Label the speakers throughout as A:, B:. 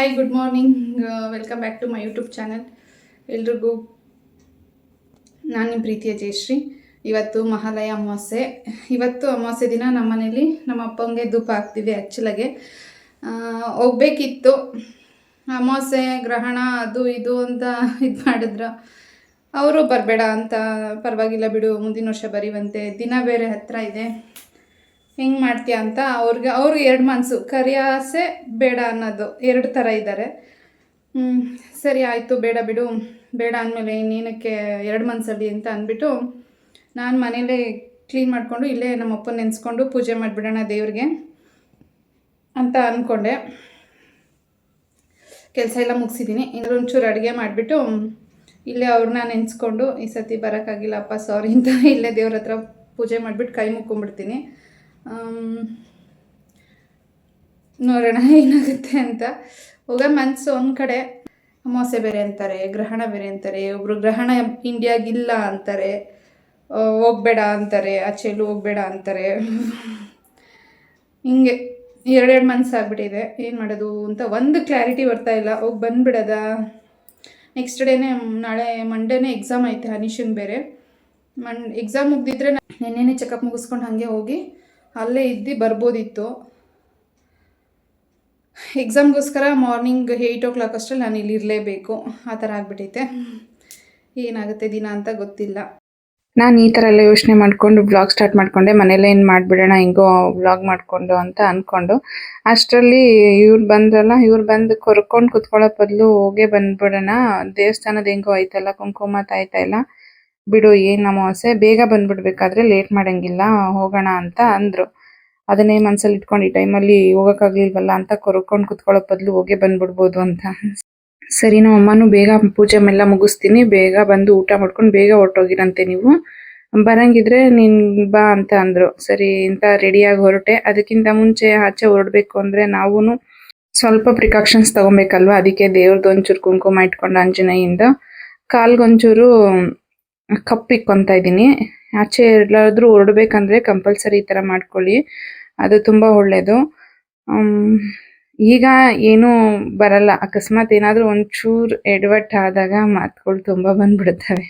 A: Hi, good morning. Welcome back to my YouTube channel. ಎಲ್ರಿಗೂ ನಾನು ನಿಮ್ಮ ಪ್ರೀತಿಯ ಜಯಶ್ರೀ. ಇವತ್ತು ಮಹಾಲಯ ಅಮಾವಾಸ್ಯೆ. ಇವತ್ತು ಅಮಾವಾಸ್ಯೆ ದಿನ ನಮ್ಮ ಮನೇಲಿ ನಮ್ಮ ಅಪ್ಪಂಗೆ ಧೂಪ ಹಾಕ್ತೀವಿ. ಆ್ಯಕ್ಚುಲಾಗೆ ಹೋಗ್ಬೇಕಿತ್ತು, ಅಮಾವಾಸ್ಯೆ ಗ್ರಹಣ ಅದು ಇದು ಅಂತ ಇದು ಮಾಡಿದ್ರು. ಅವರು ಬರಬೇಡ ಅಂತ, ಪರವಾಗಿಲ್ಲ ಬಿಡು ಮುಂದಿನ ವರ್ಷ ಬರೀವಂತೆ, ದಿನ ಬೇರೆ ಹತ್ತಿರ ಇದೆ, ಹೆಂಗೆ ಮಾಡ್ತೀಯ ಅಂತ ಅವ್ರಿಗೆ 2 ಮನಸ್ಸು, ಕರಿಯಾಸೆ ಬೇಡ ಅನ್ನೋದು 2 ಥರ ಇದ್ದಾರೆ. ಸರಿ ಆಯಿತು, ಬೇಡ ಬಿಡು, ಬೇಡ ಅಂದಮೇಲೆ ಇನ್ನೇನಕ್ಕೆ 2 ಮನಸ್ಸಲ್ಲಿ ಅಂತ ಅಂದ್ಬಿಟ್ಟು ನಾನು ಮನೇಲೇ ಕ್ಲೀನ್ ಮಾಡಿಕೊಂಡು ಇಲ್ಲೇ ನಮ್ಮ ಅಪ್ಪನ ನೆನೆಸ್ಕೊಂಡು ಪೂಜೆ ಮಾಡಿಬಿಡೋಣ ದೇವ್ರಿಗೆ ಅಂತ ಅಂದ್ಕೊಂಡೆ. ಕೆಲಸ ಎಲ್ಲ ಮುಗಿಸಿದ್ದೀನಿ. ಇನ್ನೂ ಒಂಚೂರು ಅಡುಗೆ ಮಾಡಿಬಿಟ್ಟು ಇಲ್ಲೇ ಅವ್ರನ್ನ ನೆನೆಸ್ಕೊಂಡು ಈ ಸತಿ ಬರೋಕ್ಕಾಗಿಲ್ಲಪ್ಪ ಸಾರಿ ಅಂತ ಇಲ್ಲೇ ದೇವ್ರ ಹತ್ರ ಪೂಜೆ ಮಾಡಿಬಿಟ್ಟು ಕೈ ಮುಕ್ಕೊಂಬಿಡ್ತೀನಿ. ನೋಡೋಣ ಏನಾಗುತ್ತೆ ಅಂತ. ಹೋಗೋ ಮನಸ್ಸು ಒಂದು ಕಡೆ, ಅಮಾವಾಸ್ಯೆ ಬೇರೆ ಅಂತಾರೆ, ಗ್ರಹಣ ಬೇರೆ ಅಂತಾರೆ, ಒಬ್ಬರು ಗ್ರಹಣ ಇಂಡಿಯಾಗಿಲ್ಲ ಅಂತಾರೆ, ಹೋಗಬೇಡ ಅಂತಾರೆ, ಆಚೆಲ್ಲೂ ಹೋಗಬೇಡ ಅಂತಾರೆ. ಹಿಂಗೆ 2 ಮನಸ್ಸಾಗ್ಬಿಟ್ಟಿದೆ. ಏನು ಮಾಡೋದು ಅಂತ ಒಂದು ಕ್ಲಾರಿಟಿ ಬರ್ತಾ ಇಲ್ಲ. ಹೋಗಿ ಬಂದುಬಿಡೋದ, ನೆಕ್ಸ್ಟ್ ಡೇನೇ, ನಾಳೆ ಮಂಡೇನೇ ಎಕ್ಸಾಮ್ ಐತೆ ಅನಿಶಂಗೆ ಬೇರೆ. ಎಕ್ಸಾಮ್ ಮುಗ್ದಿದ್ರೆ ನೆನ್ನೆನೇ ಚೆಕಪ್ ಮುಗಿಸ್ಕೊಂಡು ಹಾಗೆ ಹೋಗಿ ಅಲ್ಲೇ ಇದ್ದು ಬರ್ಬೋದಿತ್ತು. ಎಕ್ಸಾಮ್ಗೋಸ್ಕರ ಮಾರ್ನಿಂಗ್ 8 o'clock ಅಷ್ಟರಲ್ಲಿ ನಾನು ಇಲ್ಲಿ ಇರಲೇಬೇಕು, ಆ ಥರ ಆಗಿಬಿಟ್ಟೈತೆ. ಏನಾಗುತ್ತೆ ದಿನ ಅಂತ ಗೊತ್ತಿಲ್ಲ. ನಾನು ಈ ಥರ ಎಲ್ಲ ಯೋಚನೆ ಮಾಡಿಕೊಂಡು ವ್ಲಾಗ್ ಸ್ಟಾರ್ಟ್ ಮಾಡಿಕೊಂಡೆ. ಮನೇಲೆ ಏನು ಮಾಡಿಬಿಡೋಣ ಹಿಂಗೋ ವ್ಲಾಗ್ ಮಾಡಿಕೊಂಡು ಅಂತ ಅಂದ್ಕೊಂಡು, ಅಷ್ಟರಲ್ಲಿ ಇವ್ರು ಬಂದ್ರಲ್ಲ, ಇವ್ರು ಬಂದು ಕೊರ್ಕೊಂಡು ಕುತ್ಕೊಳ್ಳೋ ಬದಲು ಹೋಗೇ ಬಂದ್ಬಿಡೋಣ, ದೇವಸ್ಥಾನದ ಹೆಂಗೋ ಆಯ್ತಲ್ಲ, ಕುಂಕುಮ ತಾಯ್ತಾ ಇಲ್ಲ, ಬಿಡು ಏನು ಅಮಾವಾಸ್ಯೆ, ಬೇಗ ಬಂದುಬಿಡ್ಬೇಕಾದ್ರೆ ಲೇಟ್ ಮಾಡೋಂಗಿಲ್ಲ, ಹೋಗೋಣ ಅಂತ ಅಂದರು. ಅದನ್ನೇ ಮನಸ್ಸಲ್ಲಿ ಇಟ್ಕೊಂಡು ಈ ಟೈಮಲ್ಲಿ ಹೋಗೋಕ್ಕಾಗಲಿಲ್ವಲ್ಲ ಅಂತ ಕೊರ್ಕೊಂಡು ಕುತ್ಕೊಳ್ಳೋ ಬದಲು ಹೋಗೇ ಬಂದುಬಿಡ್ಬೋದು ಅಂತ. ಸರಿ, ನಮ್ಮ ಅಮ್ಮನೂ ಬೇಗ ಪೂಜೆ ಎಲ್ಲ ಮುಗಿಸ್ತೀನಿ, ಬೇಗ ಬಂದು ಊಟ ಮಾಡ್ಕೊಂಡು ಬೇಗ ಹೊರಟೋಗಿರಂತೆ, ನೀವು ಬರಂಗಿದ್ರೆ ನೀನು ಬಾ ಅಂತ ಅಂದರು. ಸರಿ ಅಂತ ರೆಡಿಯಾಗಿ ಹೊರಟೆ. ಅದಕ್ಕಿಂತ ಮುಂಚೆ ಆಚೆ ಹೊರಡಬೇಕು ಅಂದರೆ ನಾವು ಸ್ವಲ್ಪ ಪ್ರಿಕಾಷನ್ಸ್ ತೊಗೊಬೇಕಲ್ವ, ಅದಕ್ಕೆ ದೇವ್ರದ್ದು ಒಂಚೂರು ಕುಂಕುಮ ಇಟ್ಕೊಂಡು ಆಂಜನೇಯಿಂದ ಕಾಲ್ಗೊಂಚೂರು ಕಪ್ ಇಕ್ಕೊತಾ ಇದ್ದೀನಿ. ಆಚೆ ಎಲ್ಲಾದರೂ ಹೊರಡ್ಬೇಕಂದ್ರೆ ಕಂಪಲ್ಸರಿ ಈ ಥರ ಮಾಡ್ಕೊಳ್ಳಿ, ಅದು ತುಂಬ ಒಳ್ಳೆಯದು. ಈಗ ಏನೂ ಬರಲ್ಲ, ಅಕಸ್ಮಾತ್ ಏನಾದರೂ ಒಂಚೂರು ಎಡವಟ್ಟು ಆದಾಗ ಮಾತುಗಳು ತುಂಬ ಬಂದ್ಬಿಡ್ತವೆ.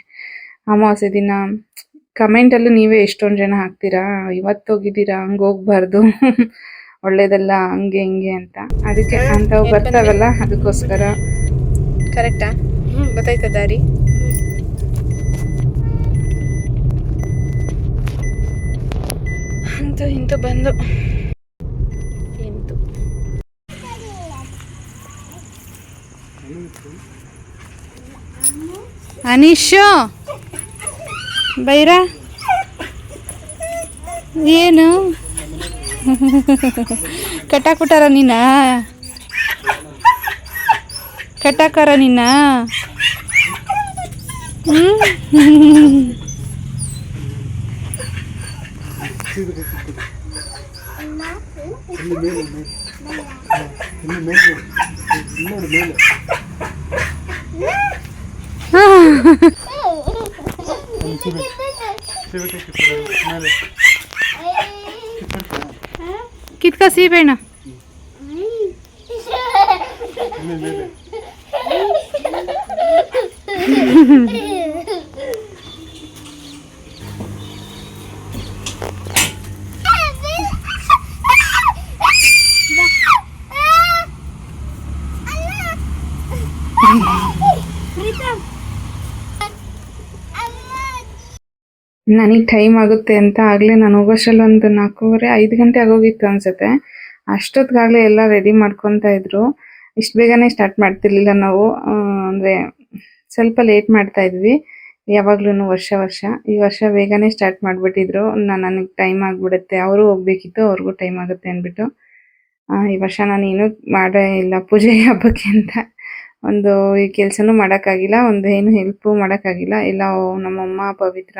A: ಅಮಾವಾಸ್ಯೆ ದಿನ ಕಮೆಂಟಲ್ಲೂ ನೀವೇ ಎಷ್ಟೊಂದು ಜನ ಹಾಕ್ತೀರಾ, ಇವತ್ತು ಹೋಗಿದ್ದೀರಾ, ಹಂಗೆ ಹೋಗ್ಬಾರ್ದು, ಒಳ್ಳೇದಲ್ಲ, ಹಂಗೆ ಹಿಂಗೆ ಅಂತ. ಅದಕ್ಕೆ ಅಂಥವು ಬರ್ತಾವಲ್ಲ, ಅದಕ್ಕೋಸ್ಕರ. ಕರೆಕ್ಟಾ? ಗೊತ್ತಾಯ್ತಾ ದಾರಿ? ಅಂತೂ ಇಂತೂ ಬಂದು ಎಂತು ಅನೀಶು ಬೈರ ಏನು ಕಟ್ಟಾಕುಟಾರ ನೀನ, ಕಟ್ಟಾಕಾರ ನೀನ. कितका सीप है ना? ನನಗೆ ಟೈಮ್ ಆಗುತ್ತೆ ಅಂತ ಆಗಲೇ ನಾನು ಹೋಗೋಷ್ಟರಲ್ಲಿ ಒಂದು 4:30-5 ಗಂಟೆ ಆಗೋಗಿತ್ತು ಅನ್ಸುತ್ತೆ. ಅಷ್ಟೊತ್ತಿಗಾಗಲೇ ಎಲ್ಲ ರೆಡಿ ಮಾಡ್ಕೊತಾ ಇದ್ರು. ಇಷ್ಟು ಬೇಗನೆ ಸ್ಟಾರ್ಟ್ ಮಾಡ್ತಿರ್ಲಿಲ್ಲ ನಾವು, ಅಂದರೆ ಸ್ವಲ್ಪ ಲೇಟ್ ಮಾಡ್ತಾ ಇದ್ವಿ ಯಾವಾಗ್ಲೂ ವರ್ಷ. ಈ ವರ್ಷ ಬೇಗನೆ ಸ್ಟಾರ್ಟ್ ಮಾಡಿಬಿಟ್ಟಿದ್ರು. ನನಗೆ ಟೈಮ್ ಆಗಿಬಿಡುತ್ತೆ, ಅವರು ಹೋಗ್ಬೇಕಿತ್ತು, ಅವ್ರಿಗೂ ಟೈಮ್ ಆಗುತ್ತೆ ಅಂದ್ಬಿಟ್ಟು ಈ ವರ್ಷ ನಾನು ಏನೂ ಮಾಡೇ ಇಲ್ಲ ಪೂಜೆ ಹಬ್ಬಕ್ಕೆ ಅಂತ. ಒಂದು ಈ ಕೆಲಸನೂ ಮಾಡೋಕ್ಕಾಗಿಲ್ಲ, ಒಂದು ಏನು ಹೆಲ್ಪು ಮಾಡೋಕ್ಕಾಗಿಲ್ಲ. ಎಲ್ಲ ನಮ್ಮಮ್ಮ, ಪವಿತ್ರ,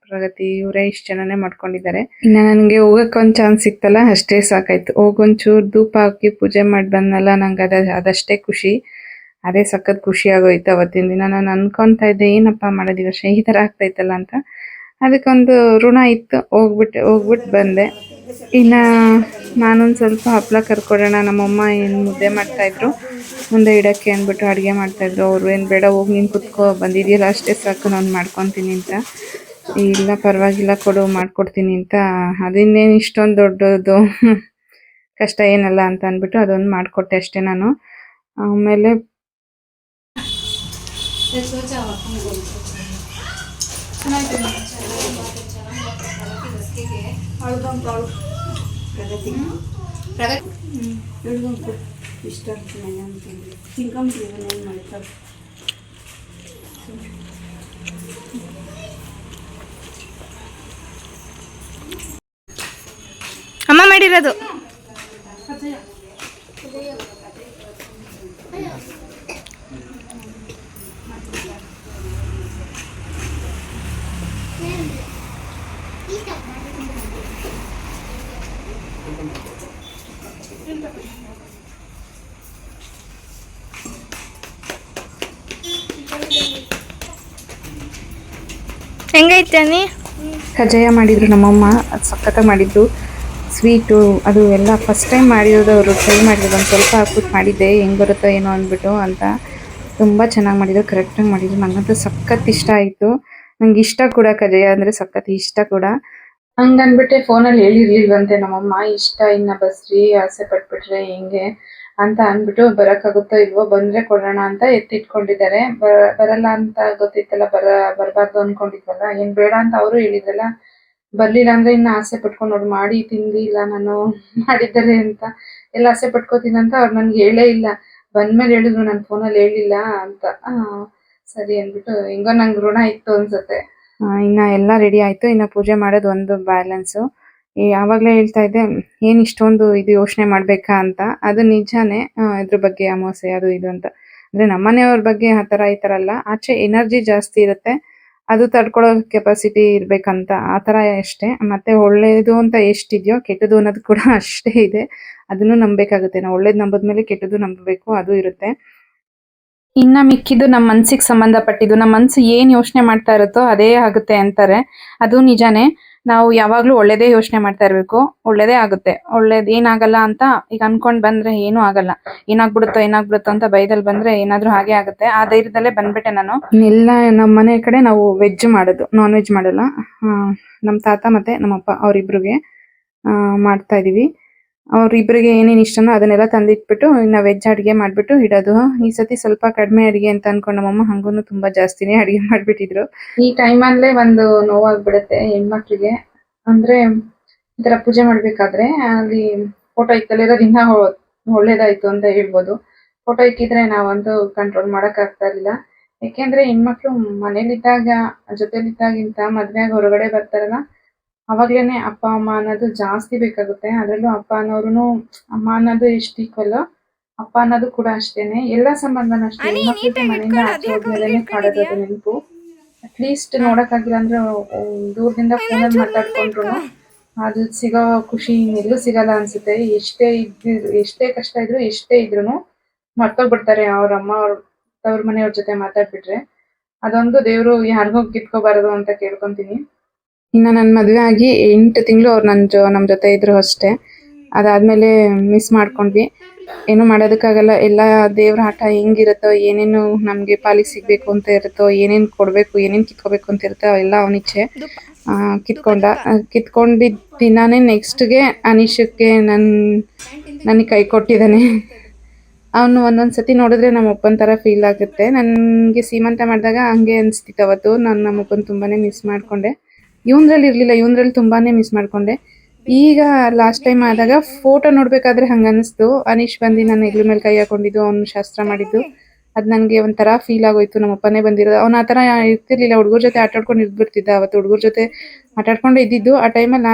A: ಪ್ರಗತಿ ಇವರೇ ಇಷ್ಟು ಜನನೇ ಮಾಡ್ಕೊಂಡಿದ್ದಾರೆ. ಇನ್ನು ನನಗೆ ಹೋಗೋಕ್ಕೆ ಒಂದು ಚಾನ್ಸ್ ಸಿಕ್ತಲ್ಲ, ಅಷ್ಟೇ ಸಾಕಾಯ್ತು. ಹೋಗೊಂಚೂರು ಧೂಪ ಹಾಕಿ ಪೂಜೆ ಮಾಡಿ ಬಂದಲ್ಲ, ನಂಗೆ ಅದಷ್ಟೇ ಖುಷಿ. ಅದೇ ಸಖತ್ ಖುಷಿ ಆಗೋಯ್ತು ಅವತ್ತಿನ ದಿನ. ನಾನು ಅನ್ಕೊತಾ ಇದ್ದೆ ಏನಪ್ಪ ಮಾಡೋದು ಈ ವರ್ಷ ಈ ಥರ ಆಗ್ತೈತಲ್ಲ ಅಂತ. ಅದಕ್ಕೊಂದು ಋಣ ಇತ್ತು, ಹೋಗ್ಬಿಟ್ಟು ಬಂದೆ. ಇನ್ನು ನಾನೊಂದು ಸ್ವಲ್ಪ ಹಪ್ಪಳ ಕರ್ಕೊಡೋಣ, ನಮ್ಮಮ್ಮ ಏನು ಮುದ್ದೆ ಮಾಡ್ತಾಯಿದ್ರು, ಮುಂದೆ ಇಡೋಕ್ಕೆ ಅಂದ್ಬಿಟ್ಟು ಅಡುಗೆ ಮಾಡ್ತಾಯಿದ್ರು. ಅವರು ಏನು ಬೇಡ ಹೋಗಿ ನೀನು ಕುತ್ಕೋ, ಬಂದಿದೆಯಲ್ಲ ಅಷ್ಟೇ ಸಾಕು, ನಾನು ಮಾಡ್ಕೊತೀನಿ ಅಂತ. ಇಲ್ಲ ಪರವಾಗಿಲ್ಲ ಕೊಡು ಮಾಡ್ಕೊಡ್ತೀನಿ ಅಂತ. ಅದಿನ್ನೇನು ಇಷ್ಟೊಂದು ದೊಡ್ಡದು ಕಷ್ಟ ಏನಲ್ಲ ಅಂತ ಅಂದ್ಬಿಟ್ಟು ಅದೊಂದು ಮಾಡಿಕೊಟ್ಟೆ ಅಷ್ಟೇ ನಾನು. ಆಮೇಲೆ
B: ಅಮ್ಮ ಮಾಡಿರೋದು ಹೆಂಗೈತೆ ನೀ?
A: ಕಜ್ಜಾಯ ಮಾಡಿದ್ರು ನಮ್ಮಮ್ಮ, ಅದು ಸಖತ್ತಾಗಿ ಮಾಡಿದ್ರು. ಸ್ವೀಟು ಅದು ಎಲ್ಲ ಫಸ್ಟ್ ಟೈಮ್ ಮಾಡಿರೋದು ಅವರು, ಟ್ರೈ ಮಾಡಿರೋದು. ಒಂದು ಸ್ವಲ್ಪ ಹಾಕ್ಬಿಟ್ಟು ಮಾಡಿದ್ದೆ, ಹೆಂಗೆ ಬರುತ್ತೋ ಏನೋ ಅಂದ್ಬಿಟ್ಟು ಅಂತ. ತುಂಬ ಚೆನ್ನಾಗಿ ಮಾಡಿದ್ರು, ಕರೆಕ್ಟಾಗಿ ಮಾಡಿದ್ರು. ನನಗಂತೂ ಸಖತ್ ಇಷ್ಟ ಆಯಿತು. ನಂಗೆ ಇಷ್ಟ ಕೂಡ ಕಜ್ಜಾಯ ಅಂದರೆ ಸಖತ್ ಇಷ್ಟ ಕೂಡ. ಹಂಗನ್ಬಿಟ್ಟೆ ಫೋನಲ್ಲಿ ಹೇಳಿರ್ಲಿಲ್ವಂತೆ ನಮ್ಮಮ್ಮ, ಇಷ್ಟ ಇನ್ನು ಬಸ್ರಿ ಆಸೆ ಪಟ್ಬಿಟ್ರೆ ಹೆಂಗೆ ಅಂತ ಅಂದ್ಬಿಟ್ಟು ಬರೋಕ್ಕಾಗುತ್ತೋ ಇಲ್ವೋ, ಬಂದರೆ ಕೊಡೋಣ ಅಂತ ಎತ್ತಿಟ್ಕೊಂಡಿದ್ದಾರೆ. ಬರಲ್ಲ ಅಂತ ಗೊತ್ತಿತ್ತಲ್ಲ, ಬರಬಾರ್ದು ಅಂದ್ಕೊಂಡಿದ್ವಲ್ಲ, ಏನು ಬೇಡ ಅಂತ ಅವರು ಹೇಳಿದ್ರಲ್ಲ. ಬರಲಿಲ್ಲ ಅಂದರೆ ಇನ್ನು ಆಸೆ ಪಟ್ಕೊಂಡು ನೋಡಿ ಮಾಡಿ ತಿಂದಿಲ್ಲ ನಾನು ಮಾಡಿದ್ದಾರೆ ಅಂತ. ಎಲ್ಲ ಆಸೆ ಪಟ್ಕೋತೀನಿ ಅಂತ ಅವ್ರು ನನಗೆ ಹೇಳೇ ಇಲ್ಲ. ಬಂದಮೇಲೆ ಹೇಳಿದ್ರು, ನಾನು ಫೋನಲ್ಲಿ ಹೇಳಿಲ್ಲ ಅಂತ. ಸರಿ ಅಂದ್ಬಿಟ್ಟು ಹೆಂಗೋ ನಂಗೆ ಋಣ ಇತ್ತು ಅನ್ಸುತ್ತೆ. ಇನ್ನು ಎಲ್ಲ ರೆಡಿ ಆಯಿತು. ಇನ್ನು ಪೂಜೆ ಮಾಡೋದು ಒಂದು ಬ್ಯಾಲೆನ್ಸು. ಆವಾಗಲೇ ಹೇಳ್ತಾ ಇದ್ದೆ, ಏನು ಇಷ್ಟೊಂದು ಇದು ಯೋಚನೆ ಮಾಡಬೇಕಾ ಅಂತ. ಅದು ನಿಜಾನೇ, ಇದ್ರ ಬಗ್ಗೆ ಅಮಾವಾಸ್ಯೆ ಅದು ಇದು ಅಂತ. ಅಂದರೆ ನಮ್ಮನೆಯವ್ರ ಬಗ್ಗೆ ಆ ಥರ ಈ ಥರ ಅಲ್ಲ, ಆಚೆ ಎನರ್ಜಿ ಜಾಸ್ತಿ ಇರುತ್ತೆ, ಅದು ತಡ್ಕೊಳ್ಳೋ ಕೆಪಾಸಿಟಿ ಇರಬೇಕಂತ ಆ ಥರ ಅಷ್ಟೇ. ಮತ್ತು ಒಳ್ಳೇದು ಅಂತ ಎಷ್ಟಿದೆಯೋ ಕೆಟ್ಟದ್ದು ಅನ್ನೋದು ಕೂಡ ಅಷ್ಟೇ ಇದೆ. ಅದನ್ನು ನಂಬಬೇಕಾಗುತ್ತೆ. ನಾವು ಒಳ್ಳೇದು ನಂಬಿದ್ಮೇಲೆ ಕೆಟ್ಟದ್ದು ನಂಬಬೇಕು, ಅದು ಇರುತ್ತೆ. ಇನ್ನು ಮಿಕ್ಕಿದ್ದು ನಮ್ಮ ಮನಸ್ಸಿಗೆ ಸಂಬಂಧಪಟ್ಟಿದ್ದು. ನಮ್ಮ ಮನಸ್ಸು ಏನು ಯೋಚನೆ ಮಾಡ್ತಾ ಇರುತ್ತೋ ಅದೇ ಆಗುತ್ತೆ ಅಂತಾರೆ. ಅದು ನಿಜಾನೇ. ನಾವು ಯಾವಾಗಲೂ ಒಳ್ಳೇದೇ ಯೋಚನೆ ಮಾಡ್ತಾ ಇರಬೇಕು, ಒಳ್ಳೇದೇ ಆಗುತ್ತೆ. ಒಳ್ಳೇದು ಏನಾಗಲ್ಲ ಅಂತ ಈಗ ಅನ್ಕೊಂಡು ಬಂದರೆ ಏನೂ ಆಗಲ್ಲ. ಏನಾಗ್ಬಿಡುತ್ತೋ ಅಂತ ಭಯದಲ್ಲಿ ಬಂದರೆ ಏನಾದರೂ ಹಾಗೆ ಆಗುತ್ತೆ. ಆ ಧೈರ್ಯದಲ್ಲೇ ಬಂದ್ಬಿಟ್ಟೆ ನಾನು. ಇನ್ನೆಲ್ಲ ನಮ್ಮ ಮನೆ ಕಡೆ ನಾವು ವೆಜ್ ಮಾಡೋದು, ನಾನ್ ವೆಜ್ ಮಾಡಲ್ಲ. ನಮ್ಮ ತಾತ ಮತ್ತು ನಮ್ಮಪ್ಪ ಅವರಿಬ್ರಿಗೆ ಮಾಡ್ತಾ ಇದ್ದೀವಿ. ಅವ್ರಿಬ್ರಿಗೆ ಏನೇನು ಇಷ್ಟನೋ ಅದನ್ನೆಲ್ಲ ತಂದಿಟ್ಬಿಟ್ಟು ಇನ್ನು ವೆಜ್ ಅಡುಗೆ ಮಾಡಿಬಿಟ್ಟು ಇಡೋದು. ಈ ಸತಿ ಸ್ವಲ್ಪ ಕಡಿಮೆ ಅಡುಗೆ ಅಂತ ಅಂದ್ಕೊಂಡು ನಮ್ಮಮ್ಮ ಹಂಗೂ ತುಂಬ ಜಾಸ್ತಿನೇ ಅಡುಗೆ ಮಾಡಿಬಿಟ್ಟಿದ್ರು. ಈ ಟೈಮಲ್ಲೇ ಒಂದು ನೋವಾಗ್ಬಿಡುತ್ತೆ ಹೆಣ್ಮಕ್ಳಿಗೆ. ಅಂದರೆ ಈ ಥರ ಪೂಜೆ ಮಾಡಬೇಕಾದ್ರೆ ಅಲ್ಲಿ ಫೋಟೋ ಇಕ್ಕಲಿರೋದು ಇನ್ನೂ ಒಳ್ಳೇದಾಯಿತು ಅಂತ ಹೇಳ್ಬೋದು. ಫೋಟೋ ಇಕ್ಕಿದ್ರೆ ನಾವಂತೂ ಕಂಟ್ರೋಲ್ ಮಾಡೋಕ್ಕಾಗ್ತಾ ಇರಲಿಲ್ಲ. ಯಾಕೆಂದರೆ ಹೆಣ್ಮಕ್ಳು ಮನೇಲಿದ್ದಾಗ ಜೊತೆಲಿದ್ದಾಗಿಂತ ಮದುವೆಯಾಗಿ ಹೊರಗಡೆ ಬರ್ತಾರಲ್ಲ, ಅವಾಗ್ಲೇನೆ ಅಪ್ಪ ಅಮ್ಮ ಅನ್ನೋದು ಜಾಸ್ತಿ ಬೇಕಾಗುತ್ತೆ. ಅದರಲ್ಲೂ ಅಪ್ಪ ಅನ್ನೋರು ಅಮ್ಮ ಅನ್ನೋದು ಎಷ್ಟು ಈಕ್ವಲ್, ಅಪ್ಪ ಅನ್ನೋದು ಕೂಡ ಅಷ್ಟೇನೆ. ಎಲ್ಲ ಸಂಬಂಧನೂ ಅಷ್ಟೇ. ಹೆಣ್ಮಕ್ಳಿಗೆ ಮನೆಯಿಂದ ಆಚೆ ಹೋದ್ಮೇಲೆ ಕಾಡೋದು ನೆನಪು. ಅಟ್ಲೀಸ್ಟ್ ನೋಡೋಕ್ಕಾಗಿಲ್ಲ ಅಂದ್ರೆ ದೂರದಿಂದ ಫೋನಲ್ಲಿ ಮಾತಾಡ್ಕೊಂಡ್ರು ಅದು ಸಿಗೋ ಖುಷಿ ಇನ್ನೆಲ್ಲೂ ಸಿಗಲ್ಲ ಅನ್ಸುತ್ತೆ. ಎಷ್ಟೇ ಕಷ್ಟ ಇದ್ರು ಎಷ್ಟೇ ಇದ್ರು ಮರ್ತೋಗ್ಬಿಡ್ತಾರೆ ಅವ್ರ ಅಮ್ಮ ಅವ್ರ ಮನೆಯವ್ರ ಜೊತೆ ಮಾತಾಡ್ಬಿಟ್ರೆ. ಅದೊಂದು ದೇವರು ಯಾರಿಗೂ ಕಿತ್ಕೋಬಾರದು ಅಂತ ಕೇಳ್ಕೊಂತೀನಿ. ಇನ್ನು ನನ್ನ ಮದುವೆ ಆಗಿ 8 ತಿಂಗಳು ಅವ್ರು ನಮ್ಮ ಜೊತೆ ಇದ್ರು ಅಷ್ಟೇ. ಅದಾದಮೇಲೆ ಮಿಸ್ ಮಾಡ್ಕೊಂಡ್ವಿ. ಏನೂ ಮಾಡೋದಕ್ಕಾಗಲ್ಲ. ಎಲ್ಲ ದೇವ್ರ ಆಟ ಹೆಂಗಿರುತ್ತೋ, ಏನೇನು ನಮಗೆ ಪಾಲಿಗೆ ಸಿಗಬೇಕು ಅಂತ ಇರುತ್ತೋ, ಏನೇನು ಕೊಡಬೇಕು, ಏನೇನು ಕಿತ್ಕೋಬೇಕು ಅಂತ ಇರುತ್ತೋ ಎಲ್ಲ ಅವನಿಚ್ಛೆ. ಕಿತ್ಕೊಂಡಿದ್ದ ದಿನಾನೇ ನೆಕ್ಸ್ಟ್ಗೆ ಅನಿಶಕ್ಕೆ ನನಗೆ ಕೈ ಕೊಟ್ಟಿದ್ದಾನೆ. ಅವನು ಒಂದೊಂದು ಸತಿ ನೋಡಿದ್ರೆ ನಮ್ಮ ಅಪ್ಪನ ಥರ ಫೀಲ್ ಆಗುತ್ತೆ. ನನಗೆ ಸೀಮಂತ ಮಾಡಿದಾಗ ಹಂಗೆ ಅನಿಸ್ತಿತ್ತು ಅವತ್ತು. ನಾನು ನಮ್ಮ ಅಪ್ಪನ ತುಂಬಾ ಮಿಸ್ ಮಾಡಿಕೊಂಡೆ. ಇವನ್ರಲ್ಲಿ ಇರಲಿಲ್ಲ, ಇವನ್ರಲ್ಲಿ ತುಂಬಾ ಮಿಸ್ ಮಾಡಿಕೊಂಡೆ. ಈಗ ಲಾಸ್ಟ್ ಟೈಮ್ ಆದಾಗ ಫೋಟೋ ನೋಡಬೇಕಾದ್ರೆ ಹಂಗೆ ಅನ್ನಿಸ್ತು. ಅನೀಶ್ ಬಂದು ನನ್ನ ಹೆಗ್ಲ ಮೇಲೆ ಕೈ ಹಾಕೊಂಡಿದ್ದು, ಅವ್ನು ಶಾಸ್ತ್ರ ಮಾಡಿದ್ದು, ಅದು ನನಗೆ ಒಂಥರ ಫೀಲ್ ಆಗೋಯ್ತು. ನಮ್ಮ ಅಪ್ಪನೇ ಬಂದಿರೋದು. ಅವ್ನು ಆ ಥರ ಇರ್ತಿರ್ಲಿಲ್ಲ, ಹುಡುಗರ ಜೊತೆ ಆಟಾಡ್ಕೊಂಡು ಇದ್ಬಿಡ್ತಿದ್ದ. ಅವತ್ತು ಹುಡುಗರ ಜೊತೆ ಆಟಾಡ್ಕೊಂಡೇ ಇದ್ದಿದ್ದು. ಆ ಟೈಮಲ್ಲಿ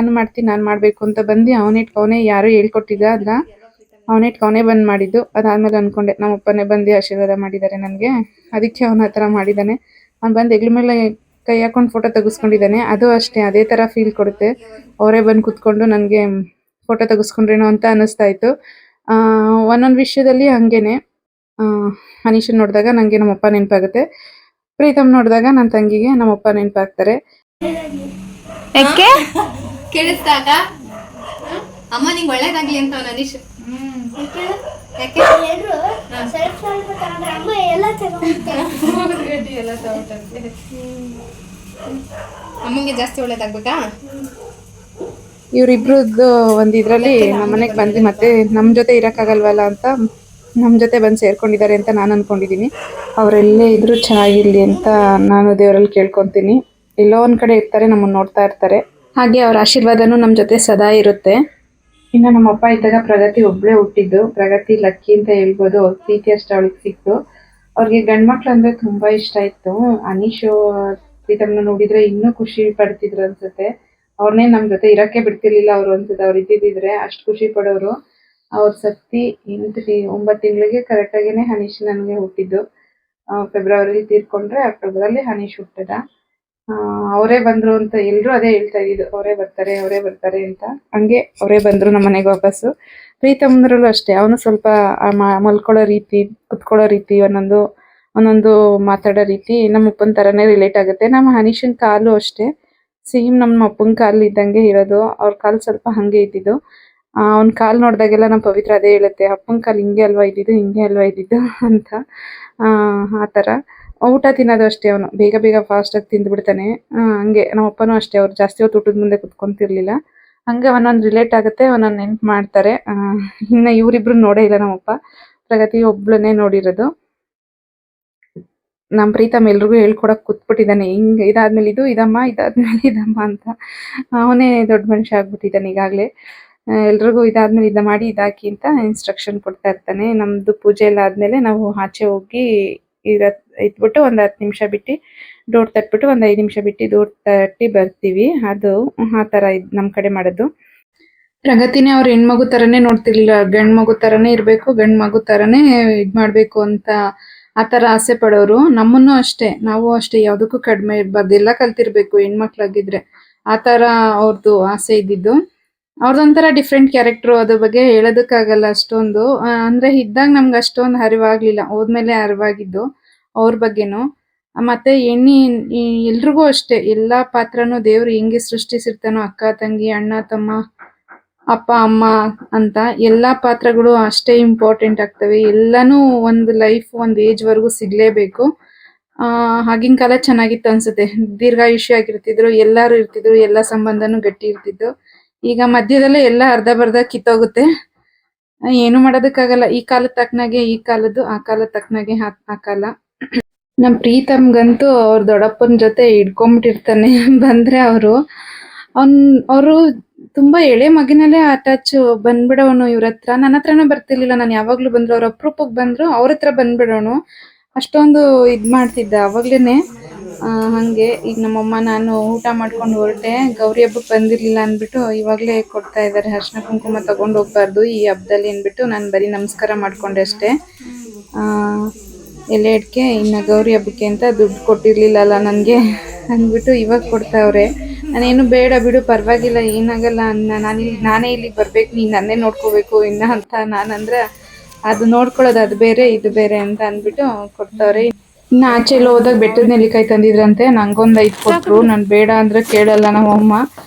A: ನಾನು ಮಾಡಬೇಕು ಅಂತ ಬಂದು ಅವನೇ ಯಾರೂ ಹೇಳ್ಕೊಟ್ಟಿದ್ದ ಅಲ್ಲ, ಅವನೇ ಬಂದು ಮಾಡಿದ್ದು. ಅದಾದಮೇಲೆ ಅಂದ್ಕೊಂಡೆ ನಮ್ಮ ಅಪ್ಪನೇ ಬಂದು ಆಶೀರ್ವಾದ ಮಾಡಿದ್ದಾರೆ ನನಗೆ, ಅದಕ್ಕೆ ಅವನು ಆ ಥರ ಮಾಡಿದ್ದಾನೆ. ಅವ್ನು ಬಂದು ಹೆಗ್ಲ ಮೇಲೆ ಕೈ ಹಾಕೊಂಡು ಫೋಟೋ ತೆಗೆಸ್ಕೊಂಡಿದ್ದಾನೆ. ಅದು ಅಷ್ಟೇ, ಅದೇ ಥರ ಫೀಲ್ ಕೊಡುತ್ತೆ. ಅವರೇ ಬಂದು ಕೂತ್ಕೊಂಡು ನನಗೆ ಫೋಟೋ ತೆಗೆಸ್ಕೊಂಡ್ರೇನೋ ಅಂತ ಅನ್ನಿಸ್ತಾ ಇತ್ತು. ಒಂದೊಂದು ವಿಷಯದಲ್ಲಿ ಹಂಗೇನೆ. ಅನೀಶನ್ ನೋಡಿದಾಗ ನನಗೆ ನಮ್ಮಪ್ಪ ನೆನಪಾಗುತ್ತೆ. ಪ್ರೀತಮ್ ನೋಡಿದಾಗ ನನ್ನ ತಂಗಿಗೆ ನಮ್ಮಪ್ಪ ನೆನಪಾಗ್ತಾರೆ.
B: ಯಾಕೆ
C: ಕೇಳಿಸ್ದಾಗ
B: ಅಮ್ಮ ನಿಂಗೆ ಒಳ್ಳೇದಾಗ್ಲಿ ಅಂತ ಅವ್ನು ಅನೀಶ್. ಯಾಕೆ ಅಮ್ಮಂಗೆ ಜಾಸ್ತಿ ಒಳ್ಳೇದಾಗ್ಬೇಕಾ?
A: ಇವರಿಬ್ರದ್ದು ಒಂದು ಇದರಲ್ಲಿ ನಮ್ಮನೆಗೆ ಬಂದು ಮತ್ತೆ ನಮ್ಮ ಜೊತೆ ಇರೋಕ್ಕಾಗಲ್ವಲ್ಲ ಅಂತ ನಮ್ಮ ಜೊತೆ ಬಂದು ಸೇರ್ಕೊಂಡಿದ್ದಾರೆ ಅಂತ ನಾನು ಅಂದ್ಕೊಂಡಿದ್ದೀನಿ. ಅವರೆಲ್ಲೇ ಇದ್ರೂ ಚೆನ್ನಾಗಿರಲಿ ಅಂತ ನಾನು ದೇವರಲ್ಲಿ ಕೇಳ್ಕೊತೀನಿ. ಎಲ್ಲೋ ಒಂದು ಕಡೆ ಇರ್ತಾರೆ, ನಮ್ಮನ್ನು ನೋಡ್ತಾ ಇರ್ತಾರೆ. ಹಾಗೆ ಅವ್ರ ಆಶೀರ್ವಾದನೂ ನಮ್ಮ ಜೊತೆ ಸದಾ ಇರುತ್ತೆ. ಇನ್ನು ನಮ್ಮಪ್ಪ ಇದ್ದಾಗ ಪ್ರಗತಿ ಒಬ್ಬಳೇ ಹುಟ್ಟಿದ್ದು. ಪ್ರಗತಿ ಲಕ್ಕಿ ಅಂತ ಹೇಳ್ಬೋದು. ಅವ್ರ ಪ್ರೀತಿ ಅಷ್ಟು ಅವಳಿಗೆ ಸಿಕ್ತು. ಅವ್ರಿಗೆ ಗಂಡು ಮಕ್ಳು ಅಂದರೆ ತುಂಬ ಇಷ್ಟ ಇತ್ತು. ಅನೀಶು ಪ್ರೀತಮ್ನ ನೋಡಿದರೆ ಇನ್ನೂ ಖುಷಿ ಪಡ್ತಿದ್ರು ಅನ್ಸುತ್ತೆ. ಅವ್ರನ್ನೇ ನಮ್ಮ ಜೊತೆ ಇರೋಕ್ಕೆ ಬಿಡ್ತಿರ್ಲಿಲ್ಲ ಅವರು ಅನ್ಸುತ್ತೆ. ಅವ್ರು ಇದ್ದಿದ್ದಿದ್ರೆ ಅಷ್ಟು ಖುಷಿ ಪಡೋರು. ಅವ್ರ ಸತ್ತಿ 9 ತಿಂಗಳಿಗೆ ಕರೆಕ್ಟಾಗೇ ಹನೀಶ್ ನನಗೆ ಹುಟ್ಟಿದ್ದು. ಫೆಬ್ರವರಿಲಿ ತೀರ್ಕೊಂಡ್ರೆ ಅಕ್ಟೋಬರಲ್ಲಿ ಹನೀಶ್ ಹುಟ್ಟಿದ. ಅವರೇ ಬಂದರು ಅಂತ ಎಲ್ಲರೂ ಅದೇ ಹೇಳ್ತಾ ಇದ್ದಿದ್ದು, ಅವರೇ ಬರ್ತಾರೆ ಅಂತ. ಹಂಗೆ ಅವರೇ ಬಂದರು ನಮ್ಮ ಮನೆಗೆ ವಾಪಸ್ಸು. ಪ್ರೀತಮ್ದ್ರಲ್ಲೂ ಅಷ್ಟೇ, ಅವನು ಸ್ವಲ್ಪ ಮಲ್ಕೊಳ್ಳೋ ರೀತಿ, ಕುತ್ಕೊಳ್ಳೋ ರೀತಿ, ಒಂದೊಂದು ಮಾತಾಡೋ ರೀತಿ ನಮ್ಮ ಅಪ್ಪನ ಥರನೇ ರಿಲೇಟ್ ಆಗುತ್ತೆ. ನಮ್ಮ ಹನೀಶನ ಕಾಲು ಅಷ್ಟೇ ಸೇಮ್ ನಮ್ಮ ಅಪ್ಪನ ಕಾಲು ಇದ್ದಂಗೆ ಇರೋದು. ಅವ್ರ ಕಾಲು ಸ್ವಲ್ಪ ಹಾಗೆ ಇದ್ದಿದ್ದು. ಅವ್ನ ಕಾಲು ನೋಡಿದಾಗೆಲ್ಲ ನಮ್ಮ ಪವಿತ್ರ ಅದೇ ಹೇಳುತ್ತೆ, ಅಪ್ಪನ ಕಾಲು ಹಿಂಗೆ ಅಲ್ವಾ ಇದ್ದಿದ್ದು ಅಂತ. ಆ ಥರ ಊಟ ತಿನ್ನೋದು ಅಷ್ಟೇ, ಅವನು ಬೇಗ ಫಾಸ್ಟಾಗಿ ತಿಂದುಬಿಡ್ತಾನೆ. ಹಂಗೆ ನಮ್ಮ ಅಪ್ಪನೂ ಅಷ್ಟೇ, ಅವ್ರು ಜಾಸ್ತಿ ಹೊತ್ತು ಊಟದ ಮುಂದೆ ಕುತ್ಕೊಂತಿರ್ಲಿಲ್ಲ. ಹಂಗೆ ಒಂದೊಂದು ರಿಲೇಟ್ ಆಗುತ್ತೆ, ಒಂದೊಂದು ನೆನ್ಪು ಮಾಡ್ತಾರೆ. ಇನ್ನು ಇವರಿಬ್ರು ನೋಡೇ ಇಲ್ಲ ನಮ್ಮಪ್ಪ. ಪ್ರಗತಿ ಒಬ್ಳನ್ನೇ ನೋಡಿರೋದು. ನಮ್ಮ ಪ್ರೀತಮ್ ಎಲ್ರಿಗೂ ಹೇಳ್ಕೊಡಕ್ಕೆ ಕೂತ್ಬಿಟ್ಟಿದ್ದಾನೆ. ಹಿಂಗೆ ಇದಾದ್ಮೇಲೆ ಇದು ಇದಮ್ಮ, ಇದಾದ್ಮೇಲೆ ಇದಮ್ಮ ಅಂತ. ಅವನೇ ದೊಡ್ಡ ಮನುಷ್ಯ ಆಗ್ಬಿಟ್ಟಿದ್ದಾನೆ ಈಗಾಗಲೇ. ಎಲ್ರಿಗೂ ಇದಾದ್ಮೇಲೆ ಇದು ಮಾಡಿ ಇದಾಕಿ ಅಂತ ಇನ್ಸ್ಟ್ರಕ್ಷನ್ ಕೊಡ್ತಾ ಇರ್ತಾನೆ. ನಮ್ಮದು ಪೂಜೆ ಎಲ್ಲ ಆದಮೇಲೆ ನಾವು ಆಚೆ ಹೋಗಿ ಇದ್ಬಿಟ್ಟು ಒಂದು 10 ನಿಮಿಷ ಬಿಟ್ಟು ಡೋರ್ ತಟ್ಬಿಟ್ಟು ಒಂದು 5 ನಿಮಿಷ ಬಿಟ್ಟು ಡೋರ್ ತಟ್ಟಿ ಬರ್ತೀವಿ. ಅದು ಆ ಥರ ನಮ್ಮ ಕಡೆ ಮಾಡೋದು. ಪ್ರಗತಿನೇ ಅವ್ರ ಹೆಣ್ಮಗು ಥರನೇ ನೋಡ್ತಿರ್ಲಿಲ್ಲ. ಗಂಡು ಮಗು ಥರನೇ ಇರಬೇಕು, ಗಂಡು ಮಗು ಥರನೇ ಇದು ಮಾಡಬೇಕು ಅಂತ ಆ ಥರ ಆಸೆ ಪಡೋರು. ನಮ್ಮನ್ನು ಅಷ್ಟೇ, ನಾವು ಅಷ್ಟೇ, ಯಾವುದಕ್ಕೂ ಕಡಿಮೆ ಇರಬಾರ್ದು, ಎಲ್ಲ ಕಲ್ತಿರ್ಬೇಕು ಹೆಣ್ಮಕ್ಳಾಗಿದ್ರೆ. ಆ ಥರ ಅವ್ರದ್ದು ಆಸೆ ಇದ್ದಿದ್ದು. ಅವ್ರದ್ದೊಂಥರ ಡಿಫ್ರೆಂಟ್ ಕ್ಯಾರೆಕ್ಟ್ರು. ಅದ್ರ ಬಗ್ಗೆ ಹೇಳೋದಕ್ಕಾಗಲ್ಲ ಅಷ್ಟೊಂದು. ಅಂದರೆ ಇದ್ದಾಗ ನಮ್ಗೆ ಅಷ್ಟೊಂದು ಅರಿವಾಗಲಿಲ್ಲ, ಹೋದ್ಮೇಲೆ ಅರಿವಾಗಿದ್ದು ಅವ್ರ ಬಗ್ಗೆನೂ. ಮತ್ತು ಎಲ್ರಿಗೂ ಅಷ್ಟೇ, ಎಲ್ಲ ಪಾತ್ರನೂ ದೇವರು ಹೆಂಗೆ ಸೃಷ್ಟಿಸಿರ್ತಾನೋ, ಅಕ್ಕ ತಂಗಿ, ಅಣ್ಣ ತಮ್ಮ, ಅಪ್ಪ ಅಮ್ಮ ಅಂತ ಎಲ್ಲ ಪಾತ್ರಗಳು ಅಷ್ಟೇ ಇಂಪಾರ್ಟೆಂಟ್ ಆಗ್ತವೆ. ಎಲ್ಲನೂ ಒಂದು ಲೈಫ್, ಒಂದು ಏಜ್ವರೆಗೂ ಸಿಗಲೇಬೇಕು. ಆಗಿನ ಕಾಲ ಚೆನ್ನಾಗಿತ್ತು ಅನ್ಸುತ್ತೆ. ದೀರ್ಘಾಯುಷ್ಯ ಆಗಿರ್ತಿದ್ರು, ಎಲ್ಲರೂ ಇರ್ತಿದ್ರು, ಎಲ್ಲ ಸಂಬಂಧನೂ ಗಟ್ಟಿ ಇರ್ತಿದ್ದು. ಈಗ ಮಧ್ಯದಲ್ಲೇ ಎಲ್ಲ ಅರ್ಧ ಬರ್ಧ ಕಿತ್ತೋಗುತ್ತೆ. ಏನು ಮಾಡೋದಕ್ಕಾಗಲ್ಲ. ಈ ಕಾಲದ ತಕ್ಕನಾಗೆ ಈ ಕಾಲದ್ದು, ಆ ಕಾಲದ ತಕ್ಕನಾಗೆ ಆ ಕಾಲ. ನಮ್ಮ ಪ್ರೀತಮ್ಗಂತೂ ಅವ್ರ ದೊಡ್ಡಪ್ಪನ ಜೊತೆ ಹಿಡ್ಕೊಂಬಿಟ್ಟಿರ್ತಾನೆ. ಬಂದರೆ ಅವರು ತುಂಬ ಎಳೆ ಮಗಿನಲ್ಲೇ ಅಟ್ಯಾಚ್ ಬಂದ್ಬಿಡೋನು ಇವ್ರ ಹತ್ರ. ನನ್ನ ಹತ್ರನೂ ಬರ್ತಿರ್ಲಿಲ್ಲ. ನಾನು ಯಾವಾಗಲೂ ಬಂದ್ರು, ಅವ್ರ ಅಪರೂಪಕ್ಕೆ ಬಂದರು ಅವ್ರ ಹತ್ರ ಬಂದ್ಬಿಡೋನು. ಅಷ್ಟೊಂದು ಇದು ಮಾಡ್ತಿದ್ದ ಅವಾಗ್ಲೇ. ಹಾಗೆ ಈಗ ನಮ್ಮಮ್ಮ ನಾನು ಊಟ ಮಾಡ್ಕೊಂಡು ಹೊರಟೆ, ಗೌರಿ ಹಬ್ಬಕ್ಕೆ ಬಂದಿರಲಿಲ್ಲ ಅಂದ್ಬಿಟ್ಟು ಇವಾಗಲೇ ಕೊಡ್ತಾ ಇದ್ದಾರೆ. ಅರ್ಶಿನ ಕುಂಕುಮ ತೊಗೊಂಡು ಹೋಗ್ಬಾರ್ದು ಈ ಹಬ್ಬದಲ್ಲಿ ಅಂದ್ಬಿಟ್ಟು ನಾನು ಬರೀ ನಮಸ್ಕಾರ ಮಾಡಿಕೊಂಡೆ ಅಷ್ಟೇ. ಎಲೆ ಅಡಿಕೆ ಇನ್ನು ಗೌರಿ ಹಬ್ಬಕ್ಕೆ ಅಂತ ದುಡ್ಡು ಕೊಟ್ಟಿರಲಿಲ್ಲಲ್ಲ ನನಗೆ ಅಂದ್ಬಿಟ್ಟು ಇವಾಗ ಕೊಡ್ತಾವ್ರೆ. ನಾನೇನು ಬೇಡ ಬಿಡು, ಪರವಾಗಿಲ್ಲ, ಏನಾಗಲ್ಲ, ನಾನೇ ಇಲ್ಲಿಗೆ ಬರಬೇಕು, ನೀನು ನನ್ನೇ ನೋಡ್ಕೋಬೇಕು ಇನ್ನು ಅಂತ ನಾನಂದ್ರೆ, ಅದು ನೋಡ್ಕೊಳ್ಳೋದು ಅದು ಬೇರೆ ಇದು ಬೇರೆ ಅಂತ ಅಂದ್ಬಿಟ್ಟು ಕೊಡ್ತಾವ್ರೆ. ಇನ್ನು ಆಚೆ ಎಲ್ಲ ಹೋದಾಗ ಬೆಟ್ಟದ ನೆಲ್ಲಿಕಾಯಿ ತಂದಿದ್ರಂತೆ. ನಂಗೊಂದು 5 ಕೊಟ್ಟರು. ನಾನು ಬೇಡ ಅಂದರೆ ಕೇಳಲ್ಲ ನಮ್ಮಮ್ಮ.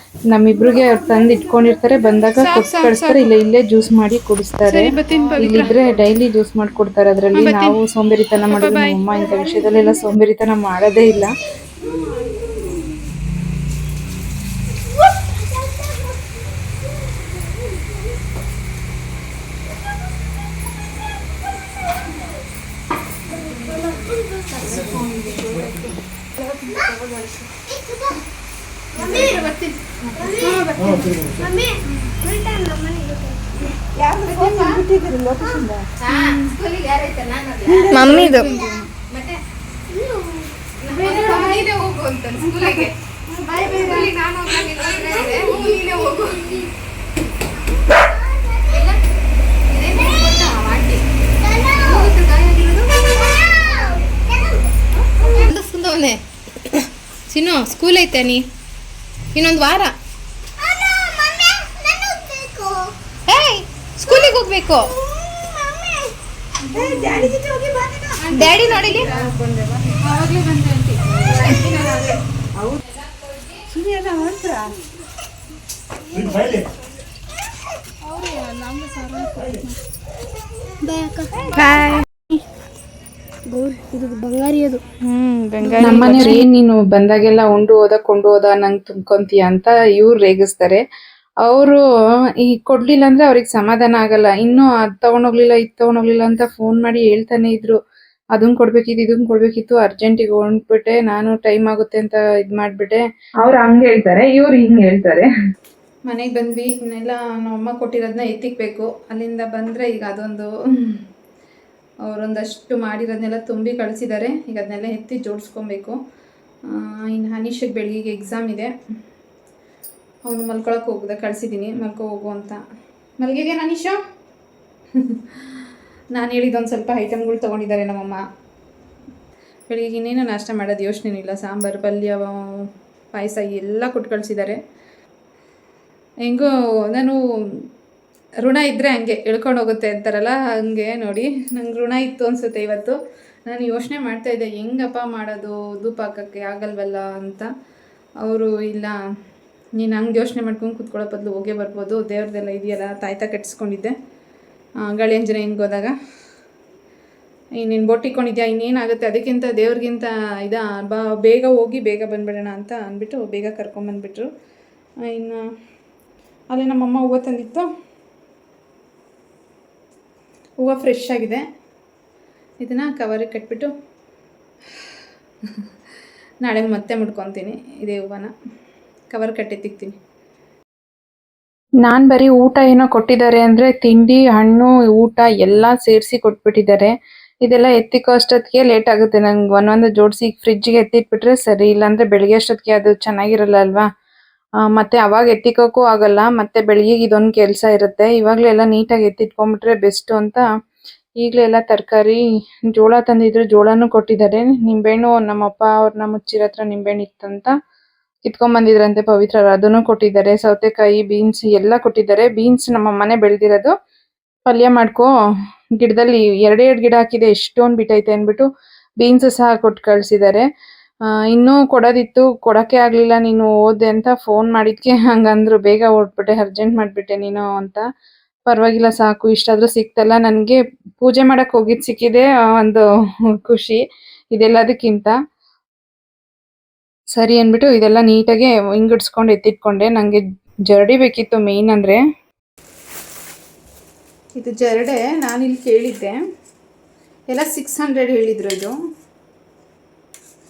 A: ನಮ್ಮಿಬ್ರಿಗೆ ಅವ್ರು ತಂದು ಇಟ್ಕೊಂಡಿರ್ತಾರೆ, ಬಂದಾಗ ಕೊಟ್ಟು ಕಳಿಸ್ತಾರೆ, ಇಲ್ಲೇ ಜ್ಯೂಸ್ ಮಾಡಿ ಕುಡಿಸ್ತಾರೆ. ಇಲ್ಲಿದ್ರೆ ಡೈಲಿ ಜ್ಯೂಸ್ ಮಾಡಿ ಕೊಡ್ತಾರೆ. ಅದರಲ್ಲಿ ನಾವು ಸೋಂಬೇರಿತನ ಮಾಡೋದು, ನಮ್ಮಮ್ಮ ಇಂಥ ವಿಷಯದಲ್ಲೆಲ್ಲ ಸೋಂಬೇರಿತನ ಮಾಡೋದೇ ಇಲ್ಲ.
B: ಮಮ್ಮಿದು ಸಿನ್ನು ಸ್ಕೂಲ್ ಐತೆ ನೀ ಇನ್ನೊಂದು ವಾರ. ಏಯ್ ಸ್ಕೂಲಿಗೆ ಹೋಗ್ಬೇಕು. ಡ್ಯಾಡಿ ನೋಡಿಲಿ. ಬಾಯ್.
C: ಇದು ಬಂಗಾರಿ ಅದು.
B: ಬೆಂಗಾಲಿ
A: ನಮ್ಮನೆ ನೀನು ಬಂದಾಗೆಲ್ಲ ಕೊಂಡು ಹೋದ ನಂಗೆ ತುಂಬ್ಕೊಂತೀಯ ಅಂತ ಇವ್ರು ರೇಗಿಸ್ತಾರೆ. ಅವರು ಈ ಕೊಡ್ಲಿಲ್ಲ ಅಂದ್ರೆ ಅವ್ರಿಗೆ ಸಮಾಧಾನ ಆಗಲ್ಲ. ಇನ್ನು ಅದ್ ತಗೊಂಡೋಗ್ಲಿಲ್ಲ ಇದ್ ತಗೊಂಡೋಗ್ಲಿಲ್ಲ ಅಂತ ಫೋನ್ ಮಾಡಿ ಹೇಳ್ತಾನೆ ಇದ್ರು. ಅದನ್ ಕೊಡ್ಬೇಕಿತ್ತು ಇದನ್ ಕೊಡ್ಬೇಕಿತ್ತು, ಅರ್ಜೆಂಟಿಗೆ ಹೊಂಟ್ಬಿಟ್ಟೆ, ನಾನು ಟೈಮ್ ಆಗುತ್ತೆ ಅಂತ ಇದ್ ಮಾಡ್ಬಿಟ್ಟೆ. ಅವ್ರು ಹಂಗ್ ಹೇಳ್ತಾರೆ, ಇವ್ರು ಹಿಂಗ್ ಹೇಳ್ತಾರೆ. ಮನೆಗೆ ಬಂದ್ವಿ. ಇನ್ನೆಲ್ಲ ನಮ್ಮಮ್ಮ ಕೊಟ್ಟಿರೋದನ್ನ ಎತ್ತಿಕ್ಬೇಕು. ಅಲ್ಲಿಂದ ಬಂದ್ರೆ ಈಗ ಅದೊಂದು ಅವರೊಂದಷ್ಟು ಮಾಡಿರೋದನ್ನೆಲ್ಲ ತುಂಬಿ ಕಳಿಸಿದ್ದಾರೆ. ಈಗ ಅದನ್ನೆಲ್ಲ ಎತ್ತಿ ಜೋಡಿಸ್ಕೊಬೇಕು. ಇನ್ನು ಹನೀಶಿಗೆ ಬೆಳಿಗ್ಗೆ ಎಕ್ಸಾಮ್ ಇದೆ. ಅವನು ಮಲ್ಕೊಳಕ್ಕೆ ಹೋಗ್ದೆ, ಕಳಿಸಿದ್ದೀನಿ ಮಲ್ಕೊ ಹೋಗು ಅಂತ. ಮಲ್ಗಿದ್ಯಾ ಹನೀಶ? ನಾನು ಹೇಳಿದ್ದೊಂದು ಸ್ವಲ್ಪ ಐಟಮ್ಗಳು ತೊಗೊಂಡಿದ್ದಾರೆ ನಮ್ಮಮ್ಮ. ಬೆಳಿಗ್ಗೆ ಇನ್ನೇನು ನಾಷ್ಟ ಮಾಡೋದು ಯೋಚನೆ ಇಲ್ಲ. ಸಾಂಬಾರು, ಪಲ್ಯ, ಪಾಯಸ ಎಲ್ಲ ಕೊಟ್ಟು ಕಳಿಸಿದ್ದಾರೆ. ಹೆಂಗೋ ನಾನು ಋಣ ಇದ್ದರೆ ಹಂಗೆ ಎಳ್ಕೊಂಡು ಹೋಗುತ್ತೆ ಅಂತಾರಲ್ಲ, ಹಂಗೆ ನೋಡಿ ನಂಗೆ ಋಣ ಇತ್ತು ಅನಿಸುತ್ತೆ ಇವತ್ತು. ನಾನು ಯೋಚನೆ ಮಾಡ್ತಾಯಿದ್ದೆ ಹೆಂಗಪ್ಪ ಮಾಡೋದು, ಧೂಪ ಹಾಕೋಕ್ಕೆ ಆಗಲ್ವಲ್ಲ ಅಂತ. ಅವರು ಇಲ್ಲ, ನೀನು ಹಂಗೆ ಯೋಚನೆ ಮಾಡ್ಕೊಂಡು ಕೂತ್ಕೊಳ್ಳೋ ಬದಲು ಹೋಗೇ ಬರ್ಬೋದು, ದೇವ್ರದ್ದೆಲ್ಲ ಇದೆಯಲ್ಲ, ತಾಯ್ತ ಕಟ್ಟಿಸ್ಕೊಂಡಿದ್ದೆ ಗಳಿಯಂಜನೇಯನ್ಗೆ ಹೋದಾಗ. ನೀನು ಬೊಟ್ಟಿಕೊಂಡಿದ್ಯಾ, ಇನ್ನೇನಾಗುತ್ತೆ, ಅದಕ್ಕಿಂತ ದೇವ್ರಿಗಿಂತ ಬೇಗ ಹೋಗಿ ಬೇಗ ಬಂದುಬಿಡೋಣ ಅಂತ ಅಂದ್ಬಿಟ್ಟು ಬೇಗ ಕರ್ಕೊಂಬಂದುಬಿಟ್ರು. ಇನ್ನು ಅಲ್ಲೇ ನಮ್ಮಮ್ಮ ಹೂವು ತಂದಿತ್ತು. ಹೂವು ಫ್ರೆಶ್ ಆಗಿದೆ. ಇದನ್ನು ಕವರಿಗೆ ಕಟ್ಬಿಟ್ಟು ನಾಳೆ ಮತ್ತೆ ಮುಡ್ಕೊತೀನಿ. ಇದೇ ಹೂವನ ಕವರ್ ಕಟ್ಟೆತ್ತಿಕ್ತೀನಿ. ನಾನು ಬರೀ ಊಟ ಏನೋ ಕೊಟ್ಟಿದ್ದಾರೆ ಅಂದರೆ ತಿಂಡಿ, ಹಣ್ಣು, ಊಟ ಎಲ್ಲ ಸೇರಿಸಿ ಕೊಟ್ಬಿಟ್ಟಿದ್ದಾರೆ. ಇದೆಲ್ಲ ಎತ್ತಿಕ್ಕೋ ಅಷ್ಟೊತ್ತಿಗೆ ಲೇಟ್ ಆಗುತ್ತೆ. ನಂಗೆ ಒಂದೊಂದು ಜೋಡಿಸಿ ಫ್ರಿಜ್ಜಿಗೆ ಎತ್ತಿಟ್ಬಿಟ್ರೆ ಸರಿ, ಇಲ್ಲಾಂದರೆ ಬೆಳಿಗ್ಗೆ ಅಷ್ಟೊತ್ತಿಗೆ ಅದು ಚೆನ್ನಾಗಿರಲ್ಲ ಅಲ್ವಾ. ಮತ್ತೆ ಅವಾಗ ಎತ್ತಿಕೋಕ್ಕೂ ಆಗಲ್ಲ. ಮತ್ತೆ ಬೆಳಿಗ್ಗೆ ಇದೊಂದು ಕೆಲಸ ಇರುತ್ತೆ. ಇವಾಗಲೇ ಎಲ್ಲ ನೀಟಾಗಿ ಎತ್ತಿಟ್ಕೊಂಡ್ಬಿಟ್ರೆ ಬೆಸ್ಟು ಅಂತ ಈಗಲೇ ಎಲ್ಲ ತರಕಾರಿ, ಜೋಳ ತಂದಿದ್ರು, ಜೋಳನೂ ಕೊಟ್ಟಿದ್ದಾರೆ. ನಿಂಬೆಹಣ್ಣು ನಮ್ಮಪ್ಪ ಅವ್ರನ್ನ ಮುಚ್ಚಿರ ಹತ್ರ ನಿಂಬೆಹಣ್ಣು ಇತ್ತಂತ ಕಿತ್ಕೊಂಡ್ಬಂದಿದ್ರಂತೆ ಪವಿತ್ರ, ಅದನ್ನು ಕೊಟ್ಟಿದ್ದಾರೆ. ಸೌತೆಕಾಯಿ, ಬೀನ್ಸ್ ಎಲ್ಲ ಕೊಟ್ಟಿದ್ದಾರೆ. ಬೀನ್ಸ್ ನಮ್ಮ ಮನೆ ಬೆಳೆದಿರೋದು. ಪಲ್ಯ ಮಾಡ್ಕೊ, ಗಿಡದಲ್ಲಿ 2 ಗಿಡ ಹಾಕಿದೆ, ಎಷ್ಟೊಂದು ಬಿಟ್ಟೈತೆ ಅಂದ್ಬಿಟ್ಟು ಬೀನ್ಸ್ ಸಹ ಕೊಟ್ಟು ಕಳಿಸಿದ್ದಾರೆ. ಇನ್ನೂ ಕೊಡೋದಿತ್ತು, ಕೊಡೋಕ್ಕೆ ಆಗಲಿಲ್ಲ, ನೀನು ಓದೆ ಅಂತ ಫೋನ್ ಮಾಡಿದ್ಕೆ ಹಂಗಂದ್ರು. ಬೇಗ ಹೊರಟ್ಬಿಟ್ಟೆ, ಅರ್ಜೆಂಟ್ ಮಾಡಿಬಿಟ್ಟೆ ನೀನು ಅಂತ. ಪರವಾಗಿಲ್ಲ ಸಾಕು, ಇಷ್ಟಾದರೂ ಸಿಕ್ತಲ್ಲ. ನನಗೆ ಪೂಜೆ ಮಾಡೋಕ್ಕೆ ಹೋಗಿದ್ದು ಸಿಕ್ಕಿದೆ ಒಂದು ಖುಷಿ ಇದೆಲ್ಲದಕ್ಕಿಂತ. ಸರಿ ಅಂದ್ಬಿಟ್ಟು ಇದೆಲ್ಲ ನೀಟಾಗಿ ಹಿಂಗಿಡ್ಸ್ಕೊಂಡು ಎತ್ತಿಟ್ಕೊಂಡೆ. ನನಗೆ ಜರಡಿ ಬೇಕಿತ್ತು ಮೇಯ್ನ್ ಅಂದರೆ. ಇದು ಜರಡೆ ನಾನಿಲ್ಲಿ ಕೇಳಿದ್ದೆ, ಎಲ್ಲ 600 ಹೇಳಿದರು ಇದು.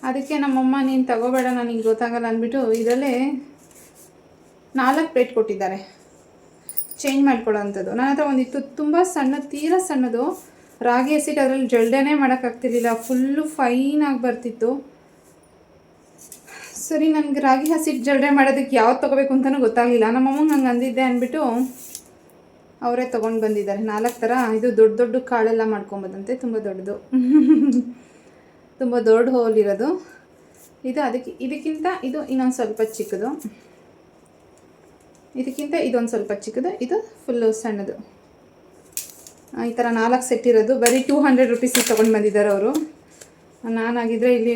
A: ಅದಕ್ಕೆ ನಮ್ಮಮ್ಮ ನೀನು ತಗೋಬೇಡ, ನನಗೆ ಗೊತ್ತಾಗಲ್ಲ ಅಂದ್ಬಿಟ್ಟು ಇದರಲ್ಲೇ 4 ಪ್ಲೇಟ್ ಕೊಟ್ಟಿದ್ದಾರೆ, ಚೇಂಜ್ ಮಾಡ್ಕೊಳ್ಳೋ ಅಂಥದ್ದು. ನನ್ನ ಹತ್ರ ಒಂದಿತ್ತು, ತುಂಬ ಸಣ್ಣ, ತೀರಾ ಸಣ್ಣದು ರಾಗಿ ಹಸಿಟ್ಟು. ಅದರಲ್ಲಿ ಜಲ್ಡೆನೇ ಮಾಡೋಕ್ಕಾಗ್ತಿರ್ಲಿಲ್ಲ, ಫುಲ್ಲು ಫೈನಾಗಿ ಬರ್ತಿತ್ತು. ಸರಿ, ನನಗೆ ರಾಗಿ ಹಸಿಟ್ಟು ಜಲ್ಡೆ ಮಾಡೋದಕ್ಕೆ ಯಾವ್ದು ತೊಗೋಬೇಕು ಅಂತಲೂ ಗೊತ್ತಾಗಲಿಲ್ಲ. ನಮ್ಮಮ್ಮಂಗೆ ಹಂಗೆ ಅಂದಿದ್ದೆ ಅಂದ್ಬಿಟ್ಟು ಅವರೇ ತೊಗೊಂಡು ಬಂದಿದ್ದಾರೆ 4 ಥರ. ಇದು ದೊಡ್ಡ ದೊಡ್ಡ ಕಾಳೆಲ್ಲ ಮಾಡ್ಕೊಬೋದಂತೆ, ತುಂಬ ದೊಡ್ಡದು, ತುಂಬ ದೊಡ್ಡ ಹೋಲ್ ಇರೋದು ಇದು. ಇದಕ್ಕಿಂತ ಇದು ಇನ್ನೊಂದು ಸ್ವಲ್ಪ ಚಿಕ್ಕದು, ಇದಕ್ಕಿಂತ ಇದೊಂದು ಸ್ವಲ್ಪ ಚಿಕ್ಕದು, ಇದು ಫುಲ್ಲು ಸಣ್ಣದು. ಈ ಥರ 4 ಸೆಟ್ ಇರೋದು. ಬರೀ 200 ರುಪೀಸಿಗೆ ತೊಗೊಂಡು ಬಂದಿದ್ದಾರೆ ಅವರು. ನಾನಾಗಿದ್ದರೆ ಇಲ್ಲಿ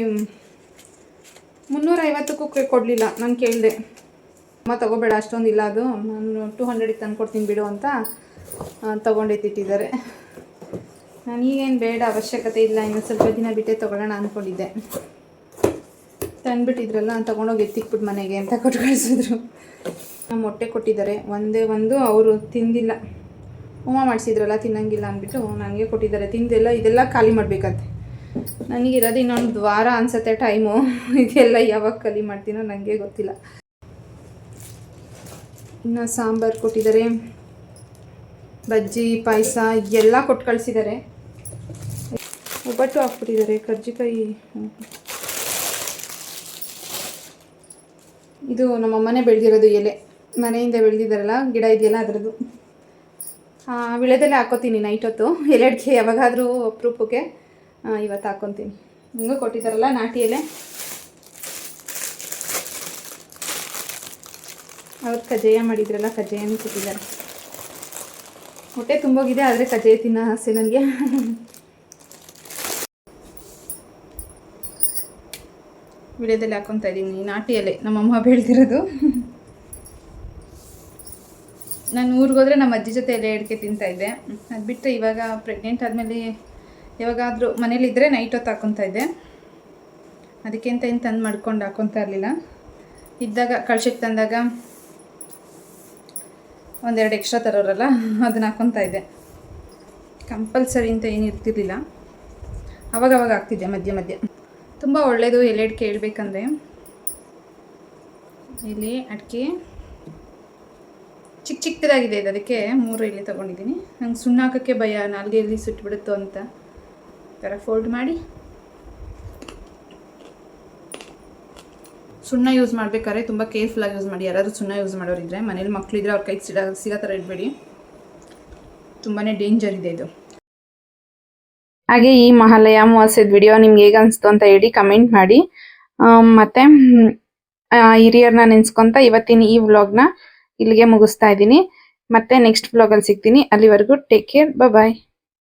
A: 350ಕ್ಕೂ ಕೊಡಲಿಲ್ಲ. ನಾನು ಕೇಳಿದೆ, ಅಮ್ಮ ತೊಗೋಬೇಡ ಅಷ್ಟೊಂದು ಇಲ್ಲ, ಅದು ನಾನು 200ಗೆ ತಂದು ಕೊಡ್ತೀನಿ ಬಿಡು ಅಂತ ತೊಗೊಂಡೆತ್ತಿಟ್ಟಿದ್ದಾರೆ. ನನಗೇನು ಬೇಡ, ಅವಶ್ಯಕತೆ ಇಲ್ಲ, ಇನ್ನು ಸ್ವಲ್ಪ ದಿನ ಬಿಟ್ಟೆ ತೊಗೊಳ್ಳೋಣ ಅಂದ್ಕೊಂಡಿದ್ದೆ. ತಂದುಬಿಟ್ಟಿದ್ರಲ್ಲ, ತೊಗೊಂಡೋಗಿ ಎತ್ತಿಕ್ಬಿಟ್ಟು ಮನೆಗೆ ಅಂತ ಕೊಟ್ಟು ಕಳಿಸಿದ್ರು. ಮೊಟ್ಟೆ ಕೊಟ್ಟಿದ್ದಾರೆ, ಒಂದೇ ಒಂದು ಅವರು ತಿಂದಿಲ್ಲ. ಹೋಮ ಮಾಡಿಸಿದ್ರಲ್ಲ, ತಿನ್ನಂಗಿಲ್ಲ ಅಂದ್ಬಿಟ್ಟು ನನಗೆ ಕೊಟ್ಟಿದ್ದಾರೆ. ತಿಂದೆಲ್ಲ ಇದೆಲ್ಲ ಖಾಲಿ ಮಾಡಬೇಕಂತೆ. ನನಗಿರೋದು ಇನ್ನೊಂದು ವಾರ ಅನಿಸುತ್ತೆ ಟೈಮು. ಇದೆಲ್ಲ ಯಾವಾಗ ಖಾಲಿ ಮಾಡ್ತೀನೋ ನನಗೆ ಗೊತ್ತಿಲ್ಲ. ಇನ್ನು ಸಾಂಬಾರು ಕೊಟ್ಟಿದ್ದಾರೆ, ಬಜ್ಜಿ, ಪಾಯಸ ಎಲ್ಲ ಕೊಟ್ಟು ಕಳಿಸಿದ್ದಾರೆ. ಒಬ್ಬಟ್ಟು ಹಾಕ್ಬಿಟ್ಟಿದ್ದಾರೆ, ಕರ್ಜಿಕಾಯಿ. ಇದು ನಮ್ಮಮ್ಮನೇ ಬೆಳೆದಿರೋದು ಎಲೆ, ಮನೆಯಿಂದ ಬೆಳೆದಿದ್ದಾರಲ್ಲ ಗಿಡ ಇದೆಯಲ್ಲ ಅದರದ್ದು. ವಿಳೆದೆಲೆ ಹಾಕ್ಕೋತೀನಿ ನೈಟ್ ಹೊತ್ತು, ಎಲೆಡ್ಕೆ ಯಾವಾಗಾದರೂ ಅಪರೂಪಕ್ಕೆ. ಇವತ್ತು ಹಾಕ್ಕೊತೀನಿ. ಹಿಂಗೂ ಕೊಟ್ಟಿದ್ದಾರಲ್ಲ ನಾಟಿ ಎಲೆ. ಅವ್ರು ಕಜ್ಜಾಯ ಮಾಡಿದ್ರಲ್ಲ, ಕಜ್ಜಾಯನೂ ಕೊಟ್ಟಿದ್ದಾರೆ. ಹೊಟ್ಟೆ ತುಂಬೋಗಿದೆ, ಆದರೆ ಕಜ್ಜಾಯ ತಿನ್ನೋ ಆಸೆ ನನಗೆ. ವಿಡಿಯೋದಲ್ಲಿ ಹಾಕ್ಕೊತಾ ಇದ್ದೀನಿ, ನಾಟಿ ಎಲೆ ನಮ್ಮಮ್ಮ ಬೆಳೆದಿರೋದು. ನಾನು ಊರಿಗೆ ಹೋದರೆ ನಮ್ಮ ಅಜ್ಜಿ ಜೊತೆ ಎಲೆ ಅಡಿಕೆ ತಿಂತಾಯಿದ್ದೆ. ಅದು ಬಿಟ್ಟರೆ ಇವಾಗ ಪ್ರೆಗ್ನೆಂಟ್ ಆದಮೇಲೆ ಯಾವಾಗಾದರೂ ಮನೇಲಿದ್ದರೆ ನೈಟ್ ಹೊತ್ತು ಹಾಕ್ಕೊತಾ ಇದ್ದೆ. ಅದಕ್ಕೆ ಅಂತ ಏನು ತಂದು ಮಾಡ್ಕೊಂಡು ಹಾಕ್ಕೊತಾ ಇರಲಿಲ್ಲ. ಇದ್ದಾಗ ಕಳ್ಸಕ್ಕೆ ತಂದಾಗ ಒಂದೆರಡು ಎಕ್ಸ್ಟ್ರಾ ತರೋರಲ್ಲ ಅದನ್ನ ಹಾಕ್ಕೊತಾ ಇದ್ದೆ. ಕಂಪಲ್ಸರಿ ಅಂತ ಏನು ಇರ್ತಿರ್ಲಿಲ್ಲ. ಅವಾಗವಾಗ ಆಗ್ತಿದ್ದೆ ಮಧ್ಯೆ ಮಧ್ಯೆ. ತುಂಬ ಒಳ್ಳೆಯದು ಎಲೆ ಅಡಿಕೆ ಹೇಳ್ಬೇಕಂದ್ರೆ. ಇಲ್ಲಿ ಅಡಿಕೆ ಚಿಕ್ಕ ಚಿಕ್ಕದಾಗಿದೆ ಇದು, ಅದಕ್ಕೆ 3 ಎಲೆ ತೊಗೊಂಡಿದ್ದೀನಿ. ನಂಗೆ ಸುಣ್ಣ ಹಾಕೋಕ್ಕೆ ಭಯ, ನಾಲ್ಗೆಯಲ್ಲಿ ಸುಟ್ಟುಬಿಡುತ್ತೋ ಅಂತ. ಈ ಥರ ಫೋಲ್ಡ್ ಮಾಡಿ ಸುಣ್ಣ ಯೂಸ್ ಮಾಡಬೇಕಾದ್ರೆ ತುಂಬ ಕೇರ್ಫುಲ್ಲಾಗಿ ಯೂಸ್ ಮಾಡಿ. ಯಾರಾದರೂ ಸುಣ್ಣ ಯೂಸ್ ಮಾಡೋರಿದ್ದರೆ, ಮನೇಲಿ ಮಕ್ಕಳಿದ್ರೆ ಅವ್ರ ಕೈಗೆ ಸಿಗೋ ಥರ ಇಡಬೇಡಿ. ತುಂಬಾ ಡೇಂಜರ್ ಇದೆ ಇದು. ಹಾಗೆ ಈ ಮಹಾಲಯ ಅಮಾವಾಸ್ಯದ ವಿಡಿಯೋ ನಿಮ್ಗೆ ಹೇಗೆ ಅನಿಸ್ತು ಅಂತ ಹೇಳಿ ಕಮೆಂಟ್ ಮಾಡಿ. ಮತ್ತು ಹಿರಿಯರನ್ನ ನೆನೆಸ್ಕೊತ ಇವತ್ತಿನ ಈ ವ್ಲಾಗ್ನ ಇಲ್ಲಿಗೆ ಮುಗಿಸ್ತಾ ಇದ್ದೀನಿ. ಮತ್ತೆ ನೆಕ್ಸ್ಟ್ ವ್ಲಾಗಲ್ಲಿ ಸಿಗ್ತೀನಿ. ಅಲ್ಲಿವರೆಗೂ ಟೇಕ್ ಕೇರ್, ಬಾಯ್.